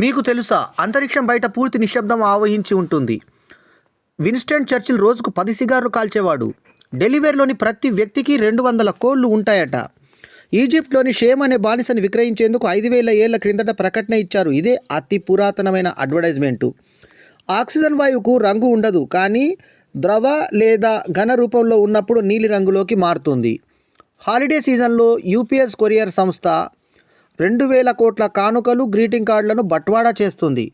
మీకు తెలుసా, అంతరిక్షం బయట పూర్తి నిశ్శబ్దం ఆవహించి ఉంటుంది. విన్స్టన్ చర్చిల్ రోజుకు 10 సిగార్లు కాల్చేవాడు. డెలివేర్లోని ప్రతి వ్యక్తికి 200 కోళ్లు ఉంటాయట. ఈజిప్ట్లోని షేమ్ అనే బానిసని విక్రయించేందుకు 5000 ఏళ్ల క్రిందట ప్రకటన ఇచ్చారు. ఇదే అతి పురాతనమైన అడ్వర్టైజ్మెంటు. ఆక్సిజన్ వాయువుకు రంగు ఉండదు, కానీ ద్రవ లేదా ఘన రూపంలో ఉన్నప్పుడు నీలి రంగులోకి మారుతుంది. హాలిడే సీజన్లో యూపీఎస్ కొరియర్ సంస్థ 2000 కోట్ల కానుకలు, గ్రీటింగ్ కార్డులను బట్వాడా చేస్తుంది.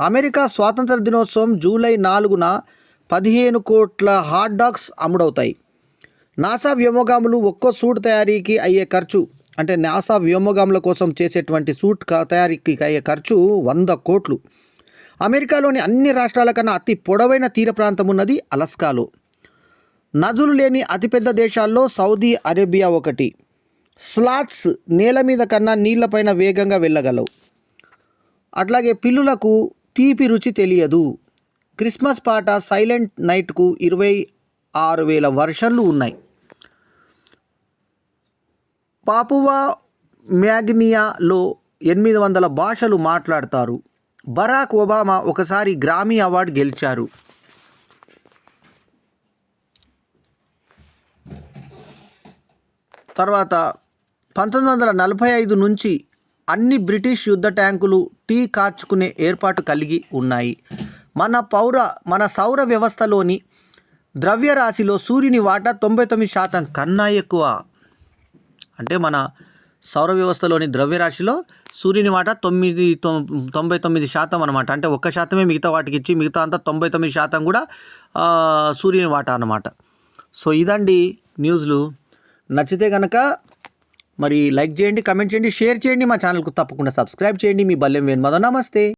అమెరికా స్వాతంత్ర దినోత్సవం జూలై 4న 15 కోట్ల హాట్ డాగ్స్ అమ్ముడవుతాయి. నాసా వ్యోమగాములు ఒక్కో సూట్ తయారీకి అయ్యే ఖర్చు, అంటే నాసా వ్యోమగాముల కోసం చేసేటువంటి సూట్ తయారీకి అయ్యే ఖర్చు 100 కోట్లు. అమెరికాలోని అన్ని రాష్ట్రాల కన్నా అతి పొడవైన తీర ప్రాంతం ఉన్నది అలస్కాలో. నదులు లేని అతిపెద్ద దేశాల్లో సౌదీ అరేబియా ఒకటి. స్లాత్స్ నేల మీద కన్నా నీళ్లపైన వేగంగా వెళ్ళగలవు. అట్లాగే పిల్లులకు తీపి రుచి తెలియదు. క్రిస్మస్ పాట సైలెంట్ నైట్కు 26,000 వర్షన్లు ఉన్నాయి. పాపువా మ్యాగ్నియాలో 800 భాషలు మాట్లాడతారు. బరాక్ ఒబామా ఒకసారి గ్రామీ అవార్డు గెలిచారు. తర్వాత 1945 నుంచి అన్ని బ్రిటిష్ యుద్ధ ట్యాంకులు టీ కార్చుకునే ఏర్పాటు కలిగి ఉన్నాయి. మన సౌర వ్యవస్థలోని ద్రవ్యరాశిలో సూర్యుని వాటా 99% కన్నా ఎక్కువ. అంటే మన సౌర వ్యవస్థలోని ద్రవ్యరాశిలో సూర్యుని వాటా 99% అనమాట. అంటే 1% మిగతా వాటికి ఇచ్చి మిగతా అంతా 99% కూడా సూర్యుని వాటా అన్నమాట. సో ఇదండి న్యూస్లు. నచ్చితే కనుక మరి లైక్ చేయండి, కమెంట్ చేయండి, షేర్ చేయండి. మా ఛానల్కు తప్పకుండా సబ్స్క్రైబ్ చేయండి. మీ బల్లెం వేణుమాధవ్. నమస్తే.